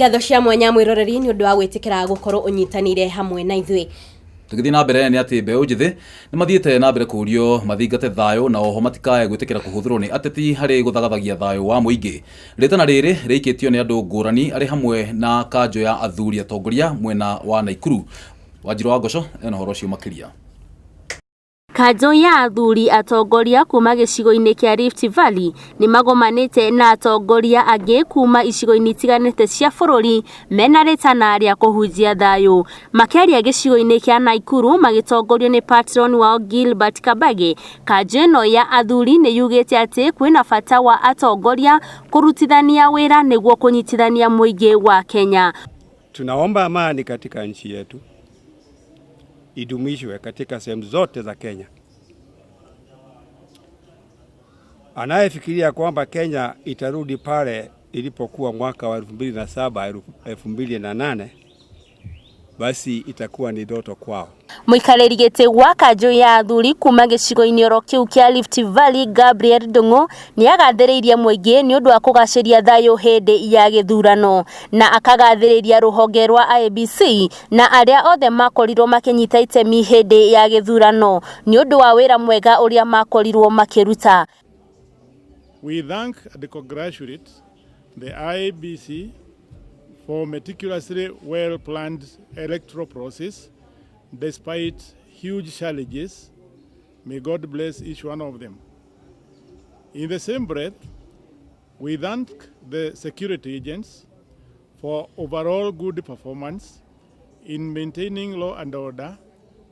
Ngatho cia mwanya mwiroreri ni undu wa gwitikira gukorwo unyitanire hamwe na ithui. Tugithi na mbere ni ati mbeũ njithi ni mathiete na mbere kurio mathingate thayo na oho matikae gwitikira kuhuthirwo ni ateti hari guthagathagia thayo wa muingi. Ritana riri riikitio ni andu ngurani ari hamwe na kanjo ya athuri atongoria mwena wa Naikuru. Wanjiru wa Ngosho ena horo cio makiria. Kanjo ya athuri atongoria kuma gicigo-ini kia Rift Valley ni magomanite na atongoria angi kuma icigo-ini tiganite cia bururi mena ritana ria kuhunjia thayo. Makiaria gicigo-ini kia Naikuru magitongorio ni patron wao Gilbert Kabage. Kanjo ino ya athuri ni yugite ati kwina bata wa atongoria kurutithania wira niguo kunyitithania muingi wa Kenya. Tunaomba amani katika nchi yetu idumishwe katika sehemu zote za Kenya. Anayefikiria kwamba Kenya itarudi pale ilipokuwa mwaka wa 2007 2008 basi itakuwa ni ndoto kwao. Muikareri gite gwa kanjo ya athuri kuma gicigo-ini oro kiu kia Rift Valley Gabriel Ndung'u ni agathiriria muingi ni undu wa kugaciria thayo hindi ya githurano na akagathiriria ruhonge rwa IEBC na aria othe makorirwo makinyita itemi hindi ya githurano ni undu wa wira mwega uria makorirwo makiruta. We thank and congratulate the IEBC for meticulously well-planned electoral process despite huge challenges. May God bless each one of them. In the same breath, we thank the security agents for overall good performance in maintaining law and order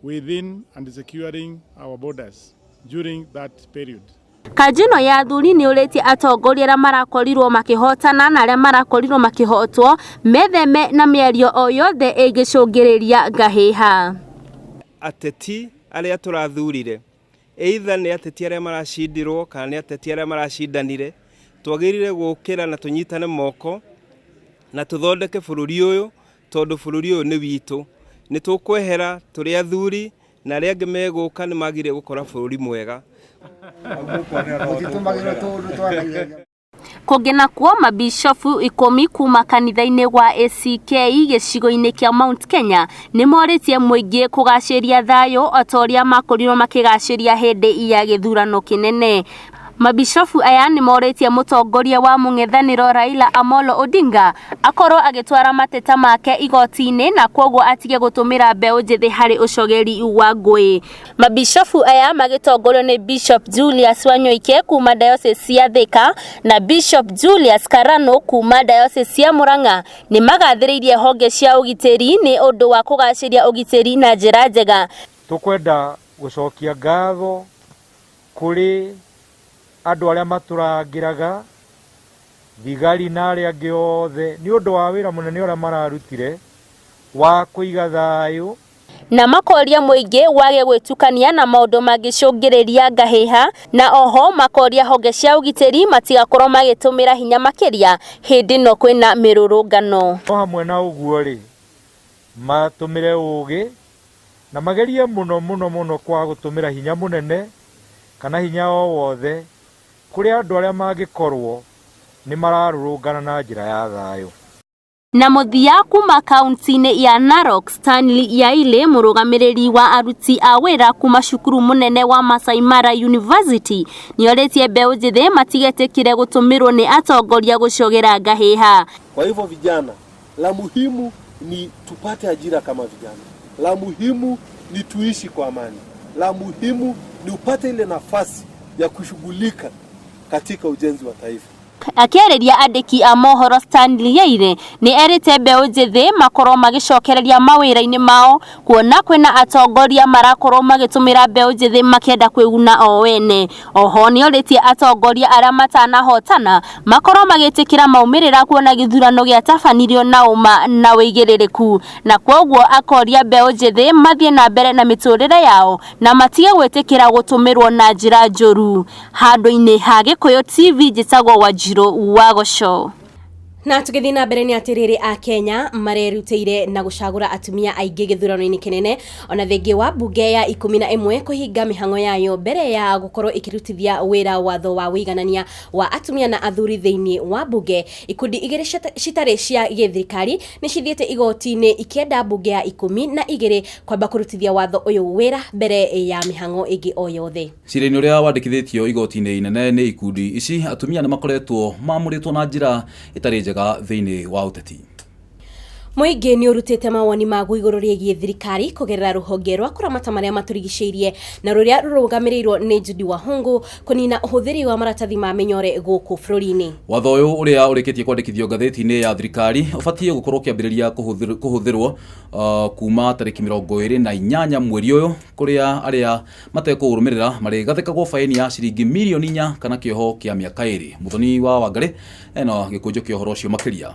within and securing our borders during that period. Kajino ya athuri ni ureti atongoria ra marakorirwo makihotana na aria marakorirwo makihotwo metheme na mĩario o yothe ĩgĩcũngĩrĩria ngahiha. Ateti aria turathurire either ni ateti aria maracindirwo kana ni ateti aria maracindanire twagirire gukira na tunyitane moko na tuthondeke bururi uyu tondu bururi uyu ni witu ni tukwehera turi athuri na aria angi meguka ni magire gukora bururi mwega. Kugena kuo mabishofu 10 kuma kanitha-ini wa ACK gicigo-ini kia Mount Kenya ni moritie muingi kugaciria thayo otoria makorirwo makigaciria hindi ya githurano kinene. Mabishofu aya ni moritie mutongoria wa mung'ethaniro Raila Amolo Odinga akorwo agitwara mateta make igoti-ini na kwoguo atige gutumira mbeũ njithi hari ucogeri wa ngui. Mabishofu aya magitongorio ni Bishop Julius Wanyoike kuma diocese ya Thika na Bishop Julius Karano kuma diocese ya Murang'a ni magathiririe honge cia ugiteri ni undu wa kugaciria ugiteri na njira njega. Tukwenda gucokia ngatho kuri andu aria maturangiraga thigari na aria angi othe ni undu wa wira munene uria mararutire wa kuiga thayo na makoria muingi wage gwitukania na maundu mangicungiriria ngahiha na oho makoria honge cia ugiteri matigakorwo magitumira hinya makiria hindi no kwina mirurungano. Hamwe na uguo ri matumire ugi na magerie muno kwa gutumira hinya munene kana hinya o wothe kuri andu aria mangikorwo ni mararurungana na njira ya thayo. Na muthia kuma kaunti-ini ya Narok Stanley Yaile murugamiriri wa aruti a wira kuma cukuru munene wa Masai Mara University ni oretie mbeũ njithi matigetikire gutumirwo ni atongoria gucogera ngahiha. Kwa hivyo vijana, la muhimu ni tupate ajira kama vijana. La muhimu ni tuishi kwa amani. La muhimu ni upate ile nafasi ya kushughulika katika ujenzi wa taifa. Akiariria andiki a Mohoro Stanley Yaire ni erite mbeũ njithi makorwo magicokereria mawira-ini mao kuona kwina atongoria marakorwo magitumira mbeũ njithi makienda kwiguna o wene. Oho ni oritie atongoria aria matanahotana makorwo magitikira maumirira kuona githurano giatabanirio na uma na wigiririku na kwoguo akoria mbeũ njithi mathie na mbere na miturire yao na matige gwitikira gutumirwo na njira njuru. Handu-ini ha Gikuyu TV njitagwo Wanjiru wa Ngosho. Na tugithi na mbere ni atiriri a Kenya marerutĩire na gucagura atumia aingĩ gĩthurano-inĩ kĩnene ona thengia wa bunge ya 11 kũhinga mĩhang'o yayo mbere ya gukorwo ikirutithia wĩra watho wa wĩiganania wa atumia na athuri thĩinĩ wa bunge. Ikundi igĩrĩ citarĩ cia gĩthirikari nĩ cithiĩte igoti-inĩ ikĩenda bunge ya 12 kwamba kũrutithia watho ũyũ wĩra mbere ya mĩhang'o ĩngĩ o yothe. Cira-inĩ ũrĩa wandĩkithĩtio igoti-inĩ inene nĩ ikundi ici, atumia nĩ makoretwo mamũrĩtwo na njĩra ĩtarĩ njega thĩinĩ wa ũteti. Mũingĩ nĩ ũrutĩte mawoni maguo igũrũ rĩgiĩ thirikari kũgerera rũhonge rwa kũramata marĩa matũrigicĩirie na rũrĩa rũrũgamĩrĩirwo nĩ Judy Wahungu kũnina ũhũthĩri wa maratathi ma mĩnyore gũkũ bũrũri-inĩ. Watho ũyũ ũrĩa ũrĩkĩtie kwandĩkithio ngathĩti-inĩ ya thirikari ũbatiĩ gũkorwo kĩambĩrĩria kũhũthĩrwo kuma tarĩki 28 mweri ũyũ, kũrĩa arĩa matekũrũmĩrĩra marĩgathĩkagwo faini ya ciringi mirioni 4 kana kĩoho kĩa mĩaka 2. Muthoni wa Wangari eno gĩkũnjo kĩa ũhoro ũcio makĩria.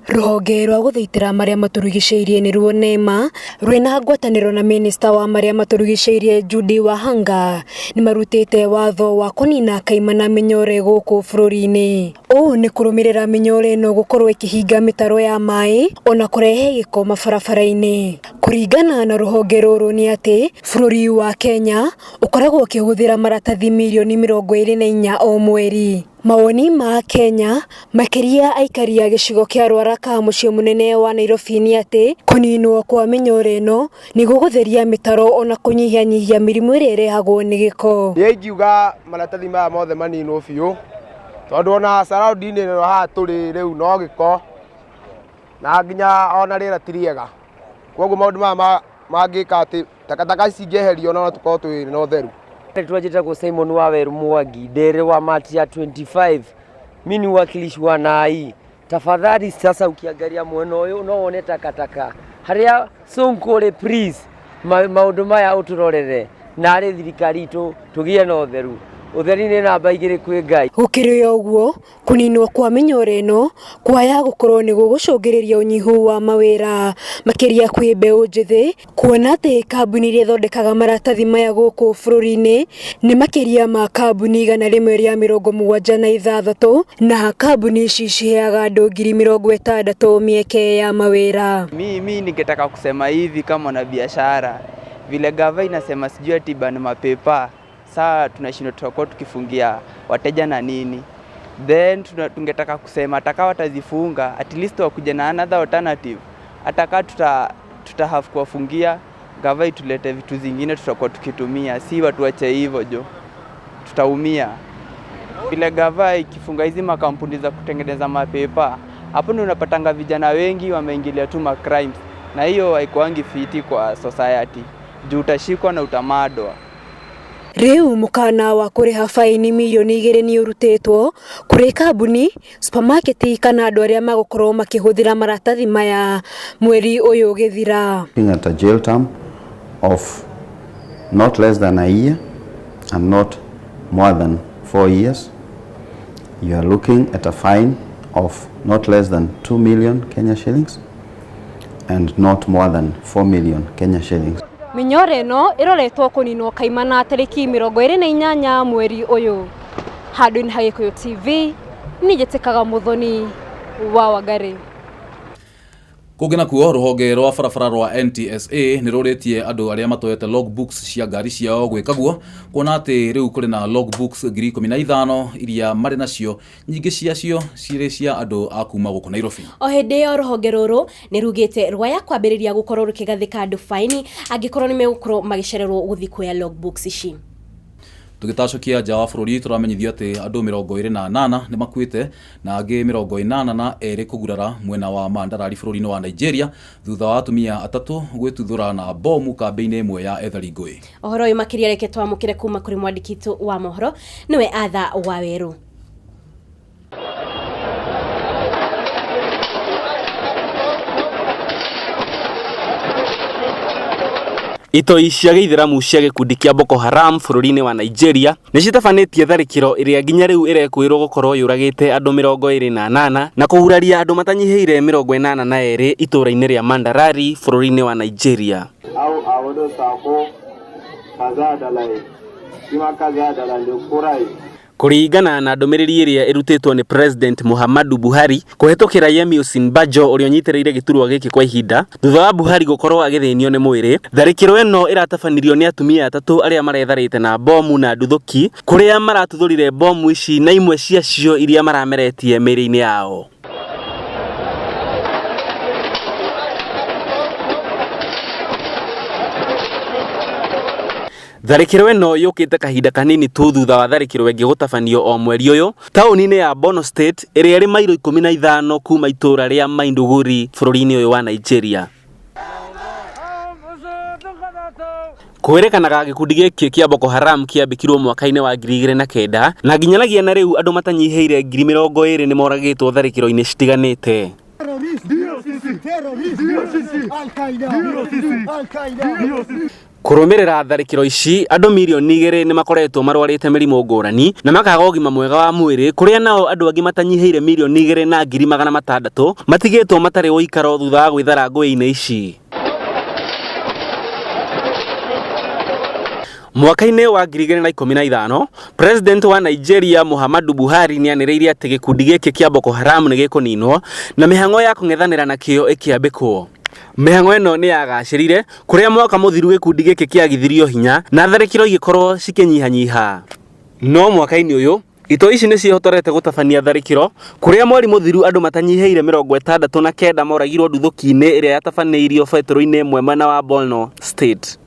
Rũhonge rwa gũthaitĩra marĩa matũrigicĩirie nĩ ruo NEMA rwĩna ngwatanĩro na minista wa marĩa matũrigicĩirie Judy Wahanga nĩ marutĩte watho wa kũnina kaimana mĩnyore gũkũ bũrũri-inĩ. Ũũ nĩ kũrũmĩrĩra mĩnyore ĩno gũkorwo ĩkĩhinga mĩtaro ya maĩ ona kũrehe gĩko mabarabara-inĩ. Kũringana na rũhonge rũrũ nĩ atĩ bũrũri wa Kenya ũkoragwo ũkĩhũthĩra maratathi mirioni 24 o mweri. Mawoni ma Kenya makĩria aikari a gĩcigo kĩa Ruaraka mũciĩ mũnene wa Nairobi nĩ atĩ kũninwo kwa mĩnyore ĩno nĩ gũgũtheria mĩtaro ona kũnyihanyihia mĩrimũ ĩrĩa ĩrehagwo nĩ gĩko. Niĩ ingiuga maratathi maya mothe maninwo biũ, tondũ ona surrounding ĩno haha tũrĩ rĩu no gĩko na nginya ona rĩera ti rĩega. Koguo maũndũ maya mangĩka atĩ takataka ici ingĩeherio no tũkorwo twĩ na ũtheru. Tuajita kwa Simon Waweru Mwangi dere wa mati ya 25 mini wakilishi wa nai. Tafadhali sasa ukiangalia mweno uyu unaone takataka haria Sonkore please maundu maya uturorere na ari thirikari tugie na utheru utheri-inĩ namba 2 kwĩ Ngai. Gũkĩrĩ ũguo kũninwo kwa mĩnyore ĩno kwaya gũkorwo nĩ gũgũcũngĩrĩria ũnyihu wa mawĩra makĩria kwĩ mbeũ njĩthĩ, kuona atĩ kambuni iria ithondekaga maratathi maya gũkũ bũrũri-inĩ nĩ makĩria ma kambuni 176 na kambuni ici ciheaga andũ 60,000 mieke ya mawĩra. Mimi ningetaka kusema hivi kama na biashara vile gava inasema sijui ati ban mapepa. Saa tunashindwa tutakuwa tukifungia wateja na nini. Then tungetaka kusema ataka watazifunga at least wakuje na another alternative. Ataka tutahave kuwafungia gava itulete vitu zingine tutakuwa tukitumia, si watu wache hivyo jo. Tutaumia. Vile gava ikifunga hizi makampuni za kutengeneza mapepa, hapo ndio unapatanga vijana wengi wameingilia tu ma crimes. Na hiyo haikuangi fiti kwa society. Juu utashikwa na utamadwa. Rĩu mũkana wa kũrĩha faini mirioni 2 nĩ ũrutĩtwo kũrĩ kambuni, supermarket kana andũ arĩa magũkorwo makĩhũthĩra maratathi maya mweri ũyũ ũgĩthira. At a jail term of not less than a year and not more than 4 years. You are looking at a fine of not less than 2 million Kenya shillings and not more than 4 million Kenya shillings. Mĩnyore ĩno ĩroretwo kũninwo kaimana tarĩki 28 mweri ũyũ. Handũ-inĩ ha Gikuyu TV nĩ njĩtĩkaga Muthoni wa Wangari. Kũngĩ nakuo rũhonge rwa barabara rwa NTSA nĩ rũrĩtie andũ arĩa matoete logbooks cia ngari ciao gwĩkaguo, kuona atĩ rĩu kũrĩ na logbooks 15,000 iria marĩ nacio, nyingĩ ciacio cirĩ cia andũ a kuma gũkũ Nairobi. O hĩndĩ ĩyo rũhonge rũrũ nĩ rugĩte rwaya kwambĩrĩria gũkorwo rũkĩgathĩka andũ faini angĩkorwo nĩ megũkorwo magĩcererwo gũthiĩ kuoya logbooks ici. Tũgĩtacokia nja wa bũrũri tũramenyithio atĩ andũ 28 nĩ makuĩte na angĩ 82 kũgurara mwena wa Mandarari bũrũri-inĩ wa Nigeria thutha wa atumia 3 gwĩtuthũra na bomu kambĩ-inĩ ĩmwe ya ethari ngũĩ. Ũhoro ũyũ makĩria reke twamũkĩre kuma kũrĩ mwandĩki witũ wa Mohoro nĩwe Atha Waweru. Itoi cia gĩithĩramu cia gĩkundi kĩa Boko Haram bũrũri-inĩ wa Nigeria nĩ citabanĩtie tharĩkĩro ĩrĩa nginya rĩu ĩrekwĩrwo gũkorwo yũragĩte andũ 28 na kũhuraria andũ matanyihĩire 82 itũũra-inĩ rĩa Mandarari bũrũri-inĩ wa Nigeria. Kuringana na ndomereri iria irutitwo ni President Muhammadu Buhari kuhetukira Yemi Osinbajo uria nyitireire giturwa giki kwa ihinda thutha wa Buhari gukorwo agithinio ni mwiri. Tharikiro eno iratafanirio ni atumia atatu aria maretharite na bomu na nduthuki kuria maratuthurire bomu ici na imwe ciacio iria marameretie miri-ini yao. Tharikiro eno yukite kahinda kanini tu thutha wa tharikiro wengi gutafanio o mweri uyu tauni-ini ya Borno State iria iri mairo 15 kuma itura ria Maiduguri bururi-ini uyu wa Nigeria. Kuerekanaga gikundi giki kia Boko Haram kiambikirwo mwaka-ini wa 2009 na nginyanagia na riu andu matanyiheire 20,000 ni moragitwo tharikiro-ini citiganite. Kurumirira tharikiro ici andu milioni 2 ni makoretwo marwarite mirimo ngurani na makaga ugima mwega wa mwiri kuria nao andu angi matanyiheire milioni 2 na 600,000 matigitwo matari uikaro thutha wa gwithara ngui-ini ici. Mwaka-ini wa 2015 President wa Nigeria Muhammadu Buhari ni anireirie ati gikundi giki kia Boko Haram ni gikuninwo na mihango ya kung'ethanira na kio ikiambikwo. Mihango eno ni yagacirire kuria mwaka muthiru gikundi giki kiagithirio hinya na tharikiro igikorwo cikinyihanyiha. No mwaka-ini uyu ito ici ni cihotorete gutabania tharikiro kuria mweri muthiru andu matanyiheire 69 moragirwo nduthuki-ini iria yatabaniirio betro-ini imwe mwena wa Borno State.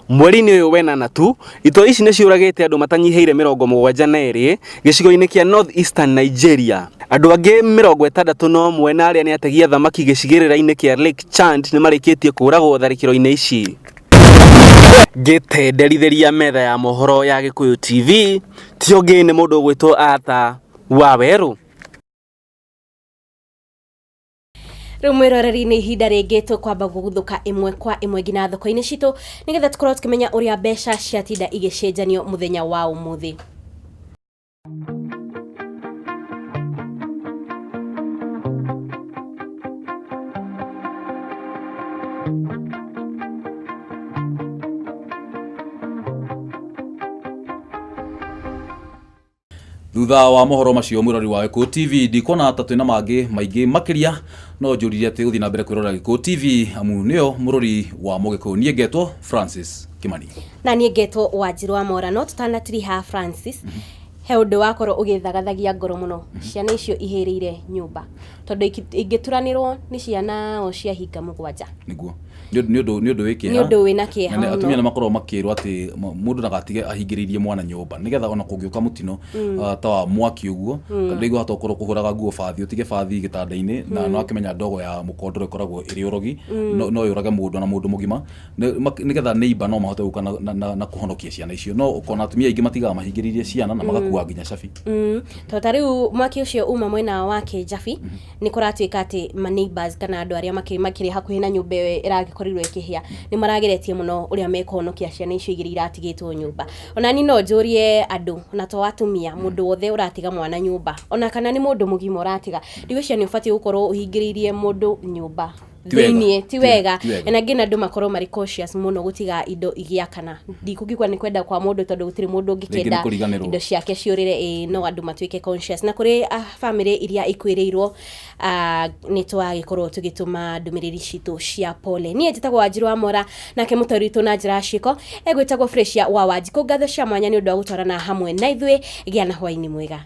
Mweri-ini uyu wenana tu ito ici ni ciuragite andu matanyiheire 72 gicigo-ini kia North Eastern Nigeria. Andu angi 61 na aria ni ategia thamaki gicigirira-ini kia Lake Chad ni marikitie kuragwo tharikiro-ini ici. Gitenderithiria metha ya mohoro ya Gikuyu TV tiongi ni mundu gwitwo Arthur Waweru. Riu mwiroreri ni ihinda ringi tukwamba guguthuka imwe kwa imwe ngina thoko-ini citu nigetha tukorwo tukimenya uria mbeca ciatinda igicenjanio muthenya wa umuthi. Thutha wa mohoro macio mwirori wa Gikuyu TV ndikona ta twina mangi maingi makiria no njuririe ati uthi na mbere kwirora Gikuyu TV amu nio murori wa Mogikuyu nie ngetwo Francis Kimani na nie ngetwo Wanjiru wa Mora no tutanatiriha Francis he undu wakorwo ugithagathagia ngoro muno ciana icio ihirire nyumba tondu ingituranirwo ni ciana o cia hinga 7 niguo ni undu wikiha ni undu wina kiha muno atumia na makorwo makirwo ati mundu ndagatige ahingiririe mwana nyumba nigetha ona kungiuka mutino ta wa mwaki uguo kana igwa hatokorwo kuhuraga nguo bathi utige bathi gitanda-ini na no akimenya ndogo ya mukondoro ikoragwo iri urogi no yurage mundu na mundu mugima nigetha neighbor no mahote guka na kuhonokia ciana icio no ukona atumia ingi matigaga mahingiririe ciana na magakua nginya cabi to tariu mwaki ucio uma mwena wake Jafi ni kuratuika ati ma neighbors kana andu aria makiri hakuhi na nyumba iragikorwo ikihia ni marageretie muno uria mekuhonokia ciana icio igiri iratigitwo nyumba ona ni no njurie andu na to atumia mundu wothe uratiga mwana nyumba ona kana ni mundu mugima uratiga ndigocia ni ufati gukorwo uhingiririe mundu nyumba thiini ti wega na ngina andu makorwo mari cautious muno gutiga indo igiakana ndikugikwa ni kwenda kwa mundu tondu gutiri mundu ngikenda indo ciake ciurire no andu matuike conscious na kuri family iria ikwirirwo ni twagikorwo tugituma ndumiriri citu cia pole nie njitagwo Wanjiru wa Mora nake mutoritu na njira ciko egwitagwo Freshia wa Wanjiku ngatho cia mwanya ni undu wa gutwarana hamwe na ithui gia na hwaini mwega.